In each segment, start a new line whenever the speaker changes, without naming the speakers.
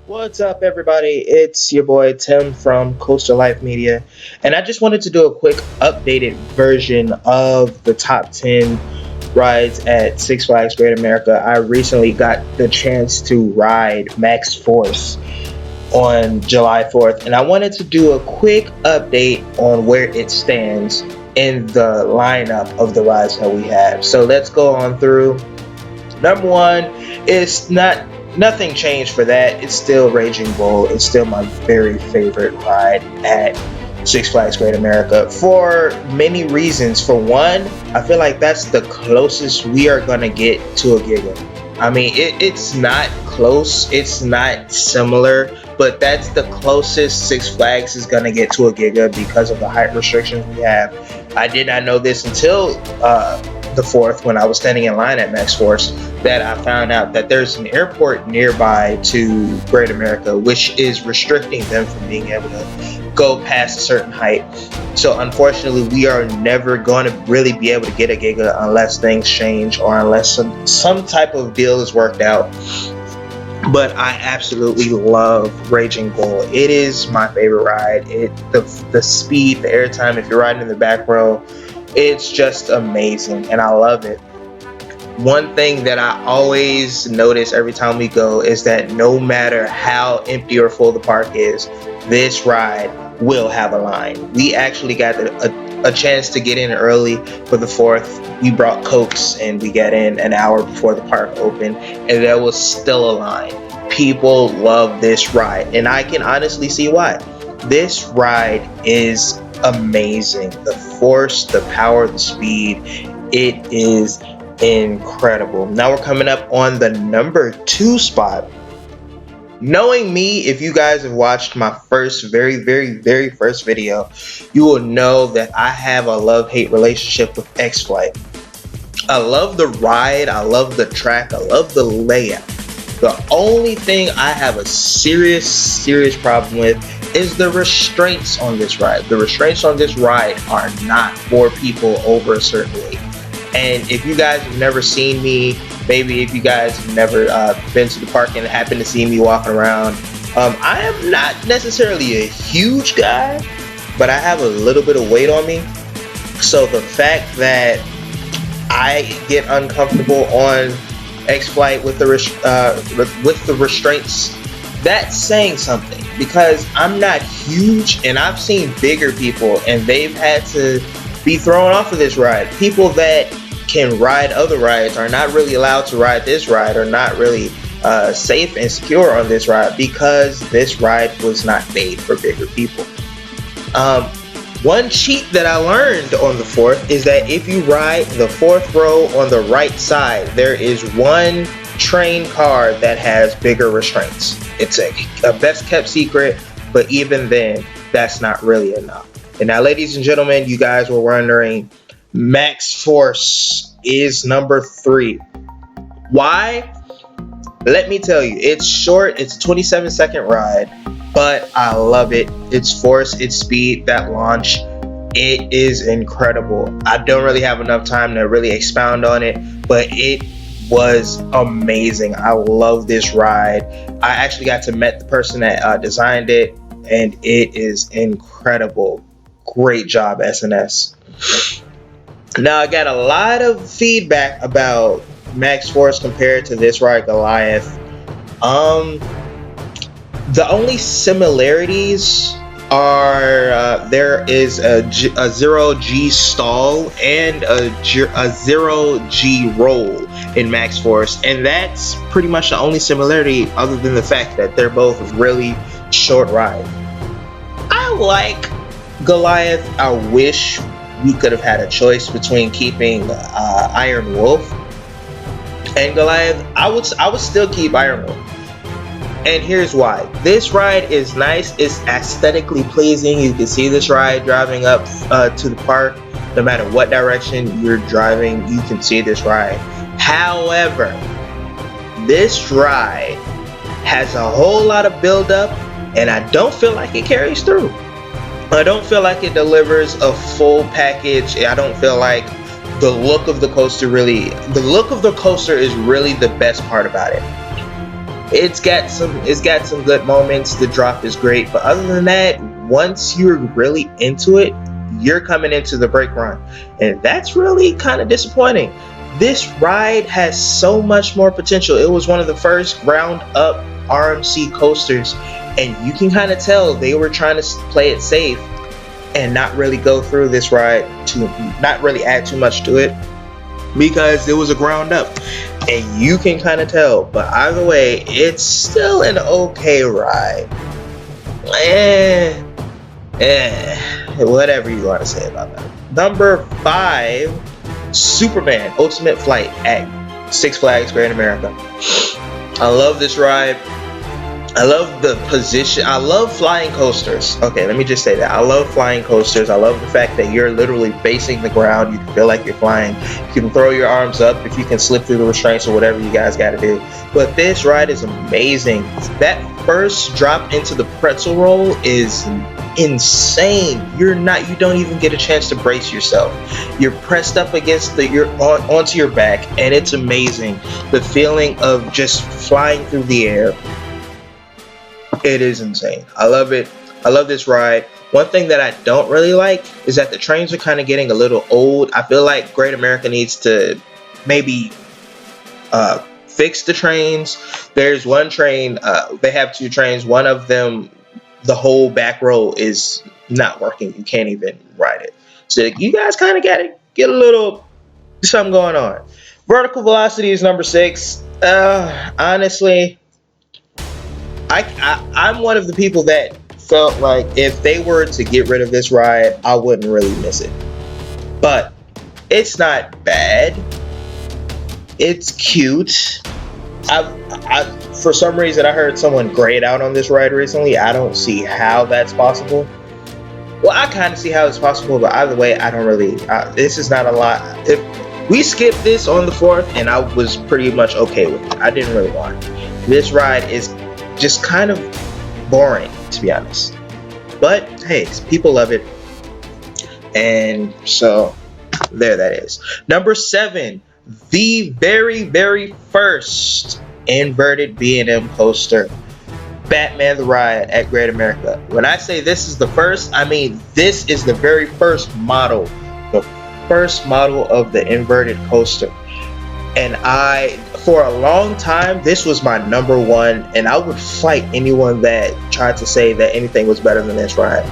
What's up, everybody? It's your boy Tim from Coastal Life Media, and I just wanted to do a quick updated version of the top 10 rides at Six Flags Great America. I recently got the chance to ride Maxx Force on July 4th, and I wanted to do a quick update on where it stands in the lineup of the rides that we have. So let's go on through. Number one, it's nothing changed for that. It's still Raging Bull. It's still my very favorite ride at Six Flags Great America for many reasons. For one, I feel like that's the closest we are gonna get to a Giga. I mean, it's not close. It's not similar, but that's the closest Six Flags is gonna get to a Giga because of the height restrictions we have. I did not know this until the 4th when I was standing in line at Maxx Force that I found out that there's an airport nearby to Great America, which is restricting them from being able to go past a certain height. So unfortunately, we are never going to really be able to get a Giga unless things change or unless some type of deal is worked out. But I absolutely love Raging Bull. It is my favorite ride. The speed, the airtime, if you're riding in the back row, it's just amazing, and I love it. One thing that I always notice every time we go is that no matter how empty or full the park is, this ride will have a line. We actually got a chance to get in early for the 4th. We brought Cokes and we got in an hour before the park opened, and there was still a line. People love this ride, and I can honestly see why. This ride is amazing. The force, the power, the speed, it is incredible. Now we're coming up on the number 2 spot. Knowing me, if you guys have watched my very first video, you will know that I have a love-hate relationship with X-Flight. I love the ride, I love the track, I love the layout. The only thing I have a serious problem with is the restraints on this ride. The restraints on this ride are not for people over a certain weight. And if you guys have never seen me, maybe if you guys have never been to the park and happen to see me walking around, I am not necessarily a huge guy, but I have a little bit of weight on me. So the fact that I get uncomfortable on X-Flight with the restraints, that's saying something, because I'm not huge and I've seen bigger people and they've had to be thrown off of this ride. People that can ride other rides are not really allowed to ride this ride, or not really safe and secure on this ride, because this ride was not made for bigger people. One cheat that I learned on the 4th is that if you ride the 4th row on the right side, there is one train car that has bigger restraints. It's a best kept secret, but even then, that's not really enough. And now, ladies and gentlemen, you guys were wondering, Maxx Force is number 3. Why? Let me tell you, it's short, it's a 27-second ride, but I love it. Its force, its speed, that launch, it is incredible. I don't really have enough time to really expound on it, but it was amazing. I love this ride. I actually got to meet the person that designed it, and it is incredible. Great job, SNS. Now, I got a lot of feedback about Maxx Force compared to this ride, Goliath. The only similarities are there is a 0G stall and a 0G roll in Maxx Force, and that's pretty much the only similarity, other than the fact that they're both really short rides. I like Goliath. I wish we could have had a choice between keeping Iron Wolf and Goliath. I would still keep Iron Wolf. And here's why. This ride is nice. It's aesthetically pleasing. You can see this ride driving up to the park. No matter what direction you're driving, you can see this ride. However, this ride has a whole lot of build-up, and I don't feel like it carries through. I don't feel like it delivers a full package. I don't feel like the look of the coaster is really the best part about it. It's got some good moments. The drop is great, but other than that, once you're really into it, you're coming into the brake run, and that's really kind of disappointing. This ride has so much more potential. It was one of the first ground up RMC coasters, and you can kind of tell they were trying to play it safe and not really go through this ride to not really add too much to it because it was a ground up, and you can kind of tell. But either way, it's still an okay ride. eh, Whatever you want to say about that. Number 5, Superman Ultimate Flight at Six Flags Great America. I love this ride. I love the position. I love flying coasters. Okay, let me just say that. I love flying coasters. I love the fact that you're literally facing the ground. You can feel like you're flying. You can throw your arms up if you can slip through the restraints or whatever you guys got to do. But this ride is amazing. That first drop into the pretzel roll is insane. You don't even get a chance to brace yourself. You're pressed up against onto your back, and it's amazing. The feeling of just flying through the air. It is insane. I love it. I love this ride. One thing that I don't really like is that the trains are kind of getting a little old. I feel like Great America needs to maybe fix the trains. There's one train, they have 2 trains. One of them, the whole back row is not working. You can't even ride it. So you guys kind of got to get a little something going on. Vertical velocity is number 6. Honestly, I'm one of the people that felt like if they were to get rid of this ride, I wouldn't really miss it. But it's not bad. It's cute. For some reason, I heard someone grade out on this ride recently. I don't see how that's possible. Well, I kind of see how it's possible, but either way, I don't really. This is not a lot. If we skipped this on the 4th, and I was pretty much okay with it. I didn't really want it. This ride is just kind of boring, to be honest. But hey, people love it, and so there that is. Number 7, the very first inverted B&M coaster, Batman the Ride at Great America. When I say this is the first, I mean this is the very first model, the first model of the inverted coaster. And for a long time, this was my number 1, and I would fight anyone that tried to say that anything was better than this ride.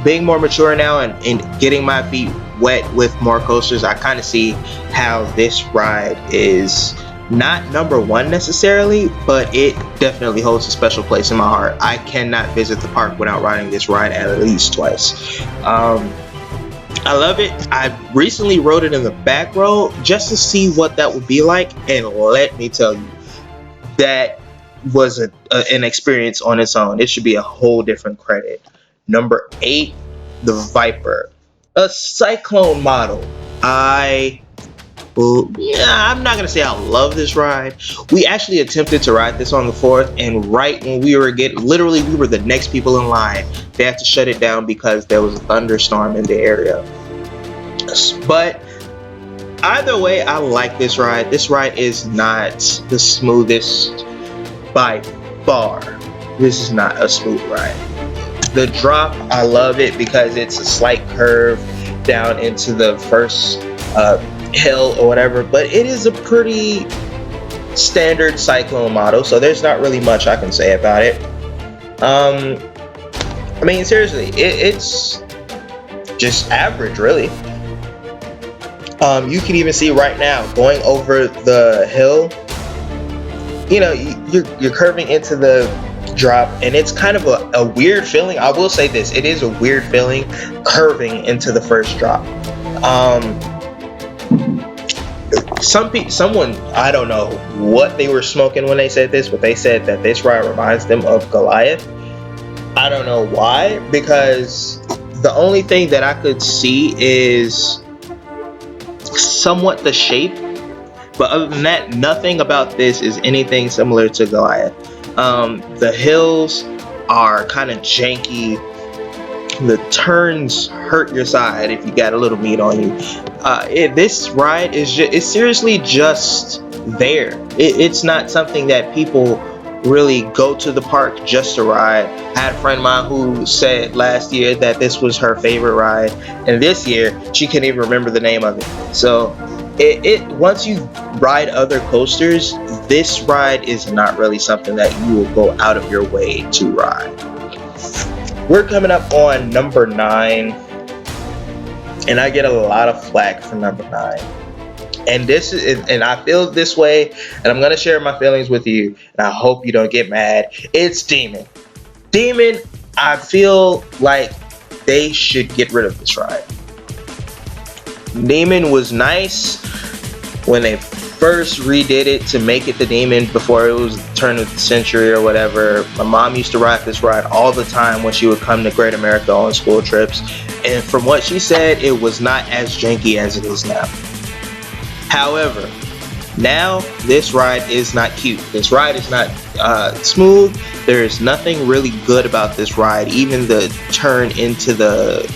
Being more mature now and getting my feet wet with more coasters, I kind of see how this ride is not number 1 necessarily, but it definitely holds a special place in my heart. I cannot visit the park without riding this ride at least twice. I love it. I recently rode it in the back row just to see what that would be like, and let me tell you, that was an experience on its own. It should be a whole different credit. Number 8, the Viper, a Cyclone model. I'm not gonna say I love this ride. We actually attempted to ride this on the 4th, and right when we were we were the next people in line. They had to shut it down because there was a thunderstorm in the area. But either way, I like this ride. This ride is not the smoothest by far. This is not a smooth ride. The drop, I love it because it's a slight curve down into the first hill or whatever, but it is a pretty standard Cyclone model, so there's not really much I can say about it. I mean, seriously, it's just average, really. You can even see right now going over the hill, you know, you're curving into the drop, and it's kind of a weird feeling. I will say this, it is a weird feeling curving into the first drop. Someone, I don't know what they were smoking when they said this, but they said that this ride reminds them of Goliath. I don't know why, because the only thing that I could see is somewhat the shape, but other than that, nothing about this is anything similar to Goliath. The hills are kind of janky. The turns hurt your side if you got a little meat on you. This ride is seriously just there. It's not something that people really go to the park just to ride. I had a friend of mine who said last year that this was her favorite ride, and this year she couldn't even remember the name of it. So it once you ride other coasters, this ride is not really something that you will go out of your way to ride. We're coming up on number 9, and I get a lot of flack for number 9. And this is, and I feel this way, and I'm gonna share my feelings with you, and I hope you don't get mad. It's Demon. Demon, I feel like they should get rid of this ride. Demon was nice when they first redid it to make it the Demon before it was the turn of the century or whatever. My mom used to ride this ride all the time when she would come to Great America on school trips, and from what she said, it was not as janky as it is now. However, now this ride is not cute. This ride is not smooth. There is nothing really good about this ride. Even the turn into the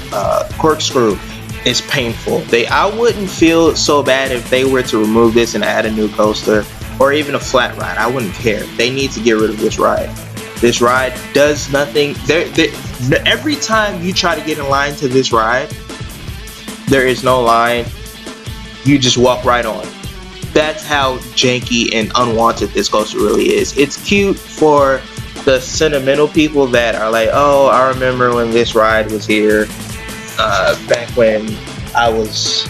corkscrew is painful. I wouldn't feel so bad if they were to remove this and add a new coaster or even a flat ride. I wouldn't care. They need to get rid of this ride. This ride does nothing. Every time you try to get in line to this ride, there is no line. You just walk right on. That's how janky and unwanted this coaster really is. It's cute for the sentimental people that are like, oh, I remember when this ride was here back when I was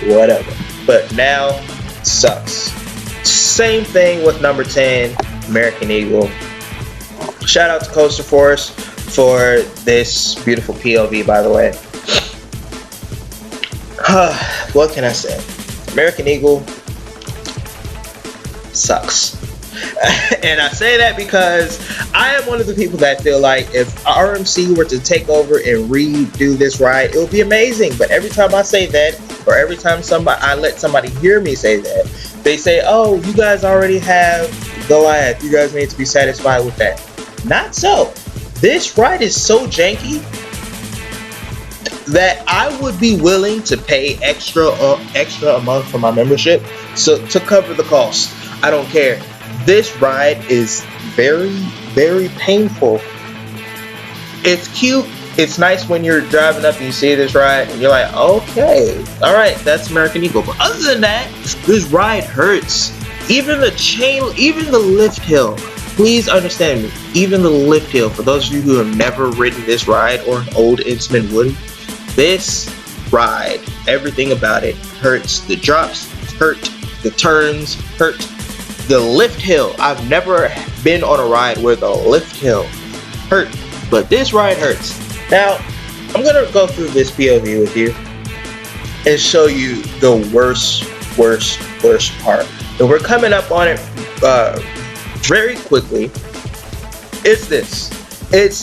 whatever. But now, sucks. Same thing with number 10, American Eagle. Shout out to Coaster Force for this beautiful POV, by the way. What can I say? American Eagle sucks. And I say that because I am one of the people that feel like if RMC were to take over and redo this ride, it would be amazing. But every time I say that, or every time I let somebody hear me say that, they say, oh, you guys already have Goliath. You guys need to be satisfied with that. Not so. This ride is so janky that I would be willing to pay extra a month for my membership to cover the cost. I don't care. This ride is very, very painful. It's cute. It's nice when you're driving up and you see this ride and you're like, okay, all right, that's American Eagle. But other than that, this ride hurts. Even the lift hill. Please understand me. Even the lift hill, for those of you who have never ridden this ride or an old Intamin would, this ride, everything about it hurts. The drops hurt. The turns hurt. The lift hill. I've never been on a ride where the lift hill hurt, but this ride hurts. Now, I'm gonna go through this POV with you and show you the worst part. And we're coming up on it very quickly. It's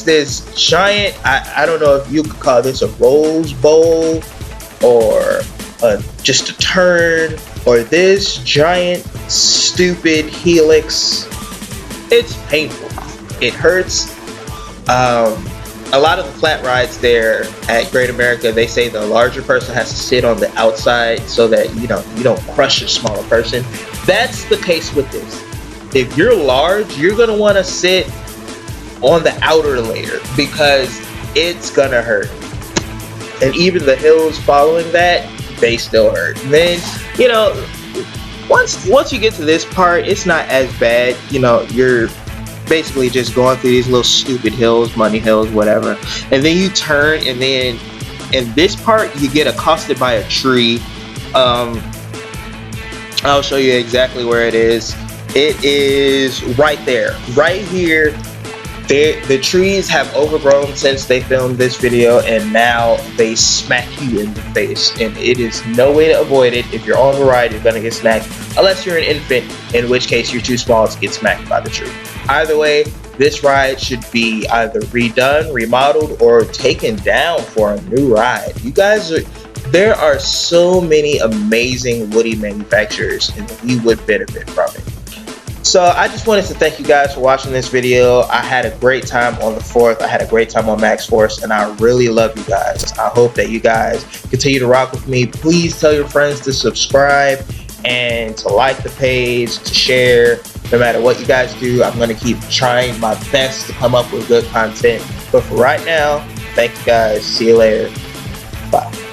this giant, I don't know if you could call this a Rose Bowl or just a turn, or this giant stupid helix. It's painful. It hurts. A lot of the flat rides there at Great America, they say the larger person has to sit on the outside so that you don't crush a smaller person. That's the case with this. If you're large, you're gonna want to sit on the outer layer because it's gonna hurt. And even the hills following that, they still hurt. And then, once you get to this part, it's not as bad. You're basically just going through these little stupid hills, money hills, whatever. And then you turn, and then in this part, you get accosted by a tree. I'll show you exactly where it is. It is right there, right here. The trees have overgrown since they filmed this video, and now they smack you in the face, and it is no way to avoid it. If you're on the ride, you're gonna get smacked, unless you're an infant, in which case you're too small to get smacked by the tree. Either way, this ride should be either redone, remodeled, or taken down for a new ride. There are so many amazing Woody manufacturers, and we would benefit from it. So I just wanted to thank you guys for watching this video. I had a great time on the 4th. I had a great time on Maxx Force, and I really love you guys. I hope that you guys continue to rock with me. Please tell your friends to subscribe and to like the page, to share. No matter what you guys do, I'm going to keep trying my best to come up with good content. But for right now, thank you guys. See you later. Bye.